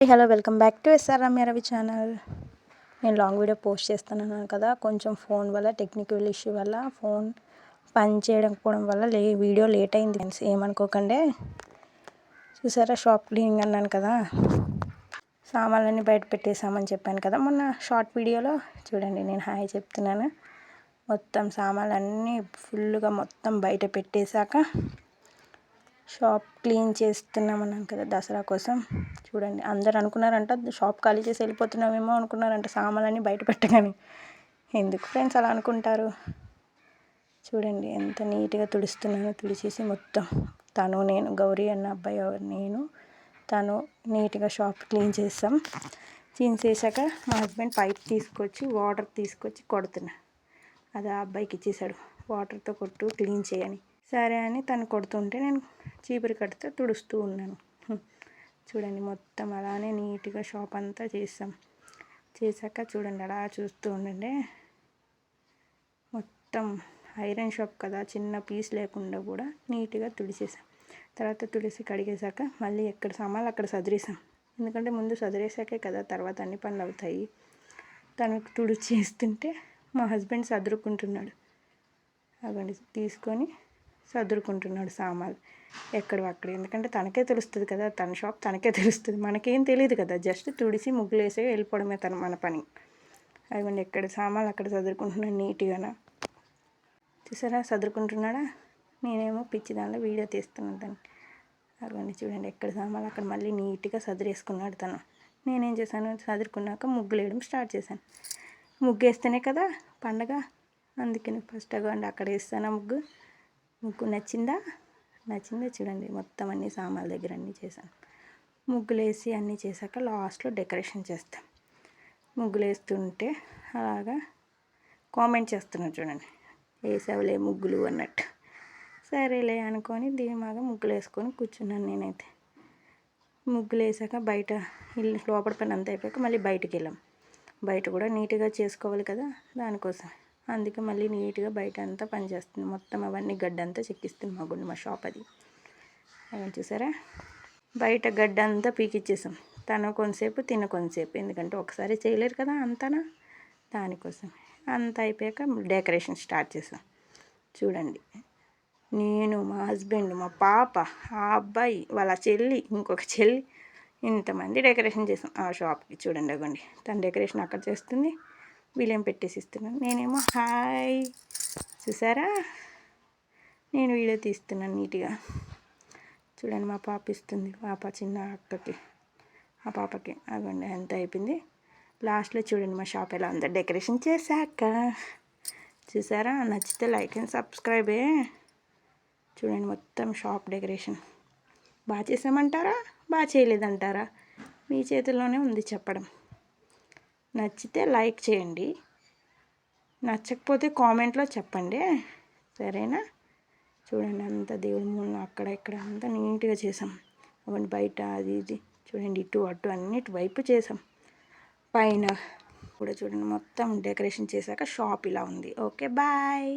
Hello welcome back to SR Ramya Ravi channel. నేను long video post చేస్తున్నాను కదా, కొంచెం ఫోన్ వల్ల టెక్నికల్ ఇష్యూ వల్ల ఫోన్ పని చేయకపోవడం వల్ల వీడియో లేట్ అయింది ఫ్రెండ్స్, ఏమనుకోకండి. చూసారా షాప్ క్లీనింగ్ అన్నాను కదా, సామాన్లన్నీ బయట పెట్టేసామని చెప్పాను కదా మొన్న షార్ట్ వీడియోలో. చూడండి నేను హాయ్ చెప్తున్నాను. మొత్తం సామాన్లన్నీ ఫుల్గా మొత్తం బయట పెట్టేశాక షాప్ క్లీన్ చేస్తున్నామన్నాను కదా దసరా కోసం. చూడండి అందరు అనుకున్నారంట షాప్ ఖాళీ చేసి వెళ్ళిపోతున్నామేమో అనుకున్నారంట సామాన్లన్నీ బయట పెట్టగానే. ఎందుకు ఫ్రెండ్స్ అలా అనుకుంటారు? చూడండి ఎంత నీట్గా తుడుస్తున్నానో. తుడిచేసి మొత్తం నేను గౌరీ అన్న అబ్బాయి తను నీట్గా షాప్ క్లీన్ చేసాం. క్లీన్ చేశాక మా హస్బెండ్ పైప్ తీసుకొచ్చి వాటర్ తీసుకొచ్చి కొడుతున్నా. అది ఆ అబ్బాయికి ఇచ్చేసాడు, వాటర్తో కొట్టు క్లీన్ చేయని. సరే అని తను కొడుతుంటే నేను చీపురు కడితే తుడుస్తూ ఉన్నాను. చూడండి మొత్తం అలానే నీట్గా షాప్ అంతా చేశాక చూడండి అలా చూస్తూ ఉండండి. మొత్తం ఐరన్ షాప్ కదా, చిన్న పీస్ లేకుండా కూడా నీట్గా తుడిచేసాం. తర్వాత తుడిసి కడిగేశాక మళ్ళీ ఎక్కడ సామాన్లు అక్కడ సదిరేసాం. ఎందుకంటే ముందు సదిరేసాకే కదా తర్వాత అన్ని పనులు అవుతాయి. తనకు తుడిచేస్తుంటే మా హస్బెండ్ సదురుకుంటున్నాడు. అవండి తీసుకొని సర్దుకుంటున్నాడు సామాన్లు ఎక్కడో అక్కడ. ఎందుకంటే తనకే తెలుస్తుంది కదా, తన షాప్ తనకే తెలుస్తుంది, మనకేం తెలియదు కదా. జస్ట్ తుడిసి ముగ్గులు వేసి వెళ్ళిపోవడమే మన పని. అదిగోండి ఎక్కడ సామాన్లు అక్కడ సర్దుకుంటున్నాడు నీట్గా. చూసారా సర్దుకుంటున్నాడా? నేనేమో పిచ్చి దానిలో వీడియో తీస్తున్నాను దాన్ని. అదిగోండి చూడండి ఎక్కడ సామాన్లు అక్కడ మళ్ళీ నీట్గా సదిరేసుకున్నాడు తను. నేనేం చేశాను, సదురుకున్నాక ముగ్గులు వేయడం స్టార్ట్ చేశాను. ముగ్గు వేస్తేనే కదా పండగ, అందుకని ఫస్ట్ అవ్వండి అక్కడ వేస్తాను ముగ్గు నచ్చిందా చూడండి. మొత్తం అన్ని సామాన్ల దగ్గర అన్నీ చేశాను. ముగ్గులు వేసి అన్నీ చేశాక లాస్ట్లో డెకరేషన్ చేస్తాం. ముగ్గులు వేస్తుంటే అలాగా కామెంట్ చేస్తున్నాను చూడండి, వేసావులే ముగ్గులు అన్నట్టు. సరేలే అనుకొని ధీమాగా ముగ్గులు వేసుకొని కూర్చున్నాను నేనైతే. ముగ్గులు వేసాక బయట ఇల్లు లోపల పని అంతా అయిపోయాక మళ్ళీ బయటికి వెళ్ళాం. బయట కూడా నీట్గా చేసుకోవాలి కదా దానికోసం. అందుకే మళ్ళీ నీట్గా బయట అంతా పని చేస్తుంది. మొత్తం అవన్నీ గడ్డంతా చెక్కిస్తుంది మా షాప్ అది. అవన్నీ చూసారా, బయట గడ్డ అంతా పీకిచ్చేసాం. తను కొంతసేపు తిన కొంతసేపు, ఎందుకంటే ఒకసారి చేయలేరు కదా అంతనా, దానికోసం. అంతా అయిపోయాక డెకరేషన్ స్టార్ట్ చేసాం. చూడండి నేను, మా హస్బెండ్, మా పాప, ఆ అబ్బాయి, వాళ్ళ చెల్లి, ఇంకొక చెల్లి, ఇంతమంది డెకరేషన్ చేసాం ఆ షాప్కి. చూడండి అవ్వండి తను డెకరేషన్ అక్కడ చేస్తుంది, వీళ్ళేం పెట్టేసి ఇస్తున్నాను, నేనేమో హాయ్. చూసారా నేను వీడియో తీస్తున్నాను నీట్గా. చూడండి మా పాప ఇస్తుంది, పాప చిన్న అక్కకి, ఆ పాపకి. అవ్వండి ఎంత అయిపోయింది. లాస్ట్లో చూడండి మా షాప్ ఎలా ఉందో డెకరేషన్ చేశాక. చూసారా, నచ్చితే లైక్ అండ్ సబ్స్క్రైబే. చూడండి మొత్తం షాప్ డెకరేషన్ బాగా చేసామంటారా, బాగా చేయలేదంటారా, మీ చేతుల్లోనే ఉంది చెప్పడం. నచ్చితే లైక్ చేయండి, నచ్చకపోతే కామెంట్లో చెప్పండి, సరేనా? చూడండి అంత దేవుడి ముందు అక్కడ ఇక్కడ అంతా నీట్గా చేసాం. అవన్నీ బయట అది ఇది చూడండి, ఇటు అటు అన్నిటి వైపు చేసాం. పైన కూడా చూడండి మొత్తం డెకరేషన్ చేశాక షాప్ ఇలా ఉంది. Okay bye.